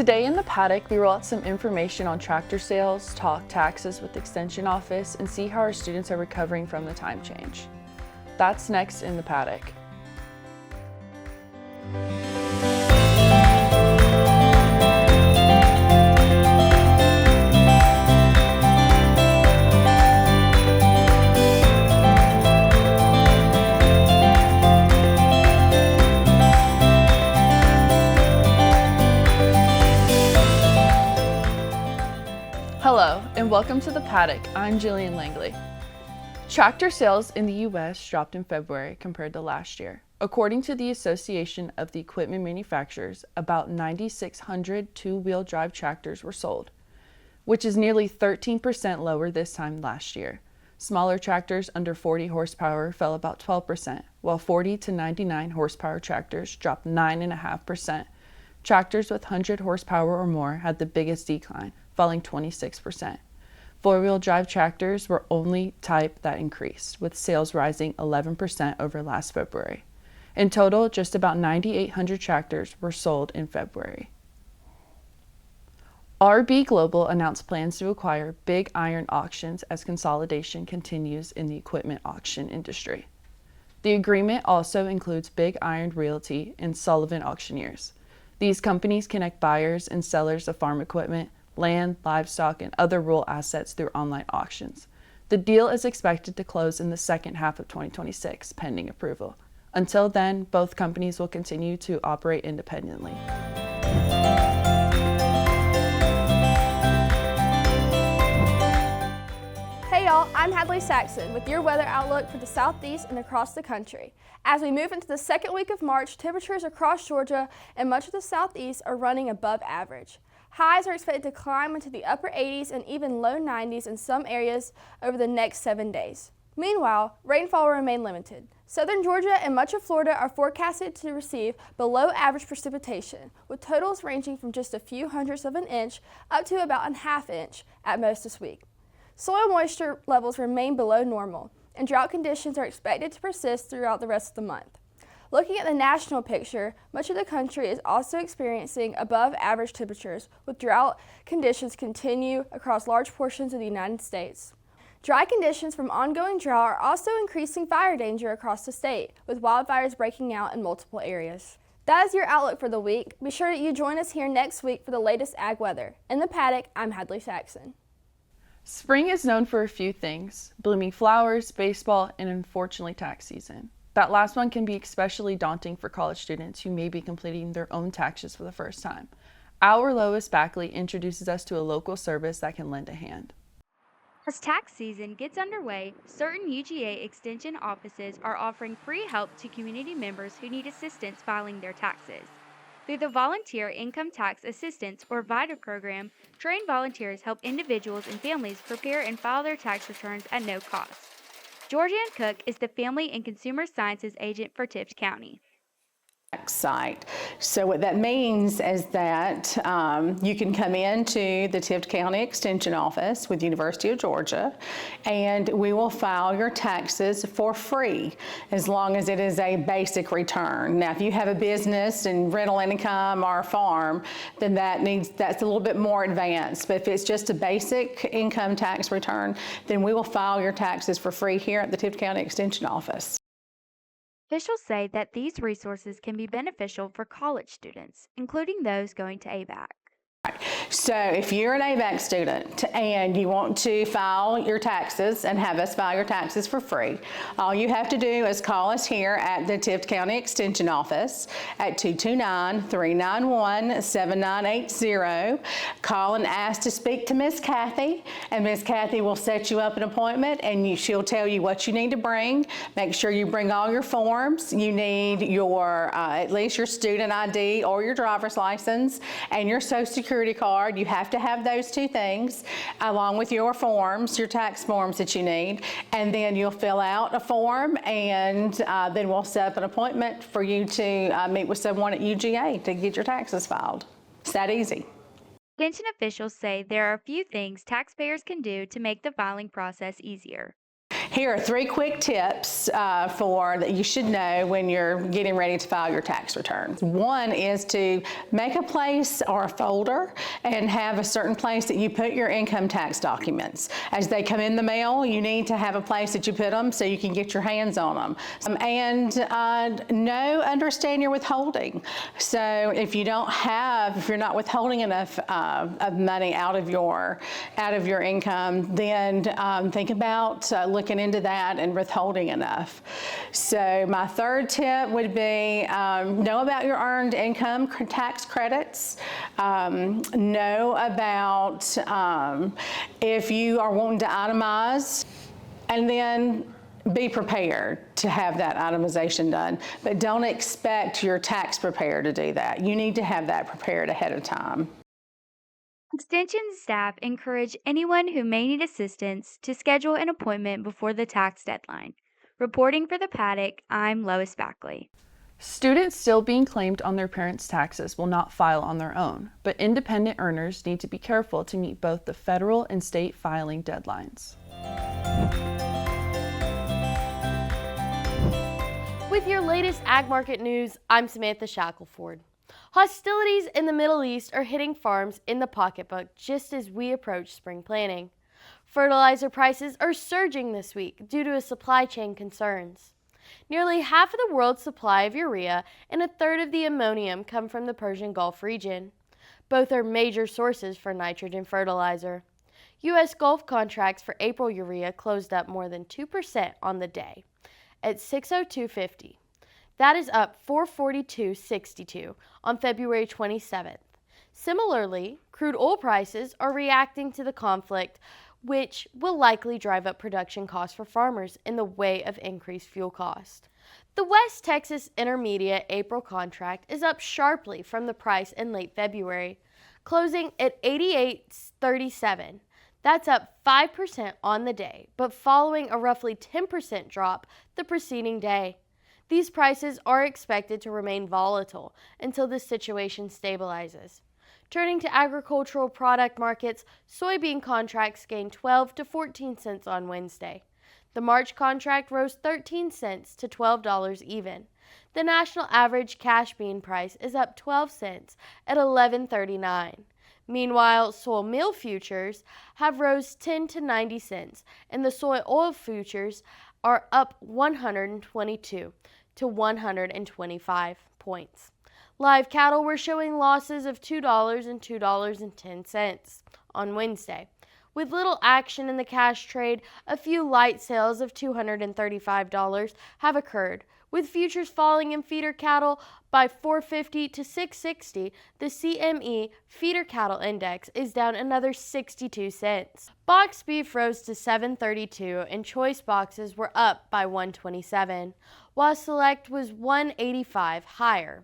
Today in the Paddock, we roll out some information on tractor sales, talk taxes with the Extension Office, and see how our students are recovering from the time change. That's next in the Paddock. Hello, and welcome to the Paddock. I'm Jillian Langley. Tractor sales in the U.S. dropped in February compared to last year. According to the Association of the Equipment Manufacturers, about 9,600 two-wheel drive tractors were sold, which is nearly 13% lower this time last year. Smaller tractors under 40 horsepower fell about 12%, while 40 to 99 horsepower tractors dropped 9.5%. Tractors with 100 horsepower or more had the biggest decline, falling 26%. Four-wheel drive tractors were only type that increased, with sales rising 11% over last February. In total, just about 9,800 tractors were sold in February. RB Global announced plans to acquire Big Iron Auctions as consolidation continues in the equipment auction industry. The agreement also includes Big Iron Realty and Sullivan Auctioneers. These companies connect buyers and sellers of farm equipment, land, livestock, and other rural assets through online auctions. The deal is expected to close in the second half of 2026, pending approval. Until then, both companies will continue to operate independently. Hey y'all, I'm Hadley Saxon with your weather outlook for the Southeast and across the country. As we move into the second week of March, temperatures across Georgia and much of the Southeast are running above average. Highs are expected to climb into the upper 80s and even low 90s in some areas over the next 7 days. Meanwhile, rainfall will remain limited. Southern Georgia and much of Florida are forecasted to receive below average precipitation, with totals ranging from just a few hundredths of an inch up to about a half inch at most this week. Soil moisture levels remain below normal, and drought conditions are expected to persist throughout the rest of the month. Looking at the national picture, much of the country is also experiencing above average temperatures, with drought conditions continue across large portions of the United States. Dry conditions from ongoing drought are also increasing fire danger across the state, with wildfires breaking out in multiple areas. That is your outlook for the week. Be sure that you join us here next week for the latest ag weather. In the Paddock, I'm Hadley Saxon. Spring is known for a few things: blooming flowers, baseball, and unfortunately tax season. That last one can be especially daunting for college students who may be completing their own taxes for the first time. Our Lois Backley introduces us to a local service that can lend a hand. As tax season gets underway, certain UGA Extension offices are offering free help to community members who need assistance filing their taxes. Through the Volunteer Income Tax Assistance or VITA program, trained volunteers help individuals and families prepare and file their tax returns at no cost. Georgianne Cook is the Family and Consumer Sciences Agent for Tift County. Site. So what that means is that you can come into the Tift County Extension Office with University of Georgia, and we will file your taxes for free as long as it is a basic return. Now, if you have a business and rental income or a farm, then that's a little bit more advanced. But if it's just a basic income tax return, then we will file your taxes for free here at the Tift County Extension Office. Officials say that these resources can be beneficial for college students, including those going to ABAC. So if you're an ABAC student and you want to file your taxes and have us file your taxes for free, all you have to do is call us here at the Tift County Extension Office at 229-391-7980. Call and ask to speak to Miss Kathy, and Miss Kathy will set you up an appointment, and she'll tell you what you need to bring. Make sure you bring all your forms. You need your at least your student ID or your driver's license and your Social Security card. You have to have those two things along with your forms, your tax forms that you need, and then you'll fill out a form, and then we'll set up an appointment for you to meet with someone at UGA to get your taxes filed. It's that easy. Extension officials say there are a few things taxpayers can do to make the filing process easier. Here are 3 quick tips that you should know when you're getting ready to file your tax returns. One is to make a place or a folder and have a certain place that you put your income tax documents. As they come in the mail, you need to have a place that you put them so you can get your hands on them. Understand your withholding. So if you're not withholding enough of money out of your income, then think about looking into that and withholding enough. So my third tip would be know about your earned income tax credits. Know about if you are wanting to itemize, and then be prepared to have that itemization done. But don't expect your tax preparer to do that. You need to have that prepared ahead of time. Extension staff encourage anyone who may need assistance to schedule an appointment before the tax deadline. Reporting for the Paddock, I'm Lois Backley. Students still being claimed on their parents' taxes will not file on their own, but independent earners need to be careful to meet both the federal and state filing deadlines. With your latest ag market news, I'm Samantha Shackelford. Hostilities in the Middle East are hitting farms in the pocketbook just as we approach spring planting. Fertilizer prices are surging this week due to supply chain concerns. Nearly half of the world's supply of urea and a third of the ammonium come from the Persian Gulf region. Both are major sources for nitrogen fertilizer. U.S. Gulf contracts for April urea closed up more than 2% on the day at $602.50. That is up $442.62 on February 27th. Similarly, crude oil prices are reacting to the conflict, which will likely drive up production costs for farmers in the way of increased fuel cost. The West Texas Intermediate April contract is up sharply from the price in late February, closing at $88.37. That's up 5% on the day, but following a roughly 10% drop the preceding day. These prices are expected to remain volatile until the situation stabilizes. Turning to agricultural product markets, soybean contracts gained 12 to 14 cents on Wednesday. The March contract rose 13 cents to $12 even. The national average cash bean price is up 12 cents at $11.39. Meanwhile, soy meal futures have rose 10 to 90 cents, and the soy oil futures are up 122 to 125 points. Live cattle were showing losses of $2 and $2.10 on Wednesday. With little action in the cash trade, a few light sales of $235 have occurred. With futures falling in feeder cattle by $4.50 to $6.60, the CME Feeder Cattle Index is down another 62 cents. Boxed beef rose to $7.32 and choice boxes were up by $1.27, while select was $1.85 higher.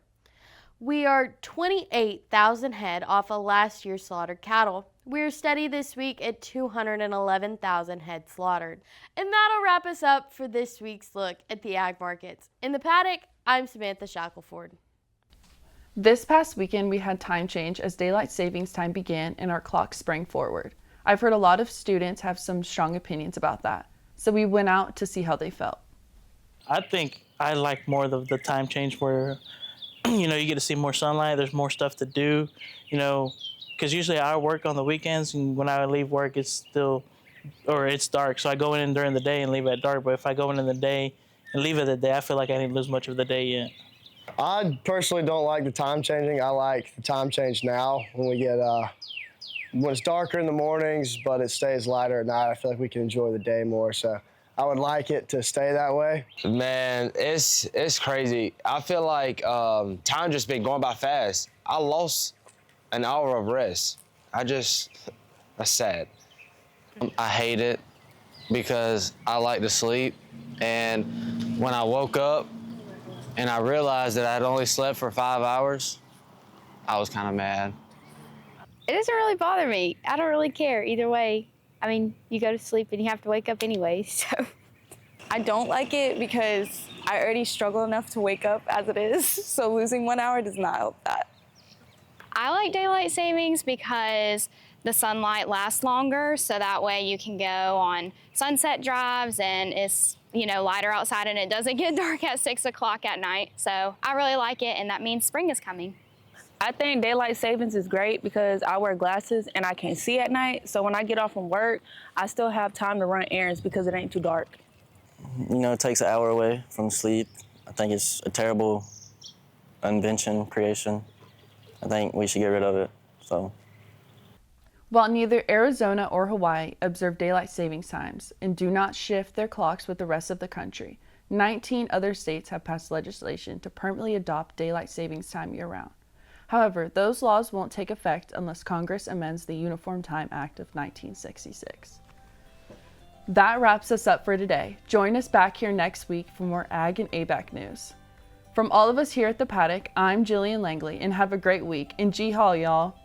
We are 28,000 head off of last year's slaughtered cattle. We are steady this week at 211,000 head slaughtered. And that'll wrap us up for this week's look at the ag markets. In the Paddock, I'm Samantha Shackelford. This past weekend, we had time change as daylight savings time began and our clock sprang forward. I've heard a lot of students have some strong opinions about that, so we went out to see how they felt. I think I like more the time change where, you get to see more sunlight, there's more stuff to do, because usually I work on the weekends, and when I leave work, it's dark. So I go in during the day and leave at dark. But if I go in the day and leave at the day, I feel like I didn't lose much of the day yet. I personally don't like the time changing. I like the time change now when it's darker in the mornings, but it stays lighter at night. I feel like we can enjoy the day more. So I would like it to stay that way. Man, it's crazy. I feel like time just been going by fast. I lost an hour of rest. That's sad. I hate it because I like to sleep, and when I woke up and I realized that I'd only slept for 5 hours, I was kind of mad. It doesn't really bother me. I don't really care either way. I mean, you go to sleep and you have to wake up anyway, so. I don't like it because I already struggle enough to wake up as it is, so losing 1 hour does not help that. I like daylight savings because the sunlight lasts longer, so that way you can go on sunset drives and it's, you know, lighter outside and it doesn't get dark at 6 o'clock at night. So I really like it, and that means spring is coming. I think daylight savings is great because I wear glasses and I can't see at night. So when I get off from work, I still have time to run errands because it ain't too dark. You know, it takes an hour away from sleep. I think it's a terrible invention, creation. I think we should get rid of it, so. While neither Arizona or Hawaii observe daylight savings times and do not shift their clocks with the rest of the country, 19 other states have passed legislation to permanently adopt daylight savings time year-round. However, those laws won't take effect unless Congress amends the Uniform Time Act of 1966. That wraps us up for today. Join us back here next week for more Ag and ABAC news. From all of us here at the Paddock, I'm Jillian Langley, and have a great week. And G-Haul, y'all.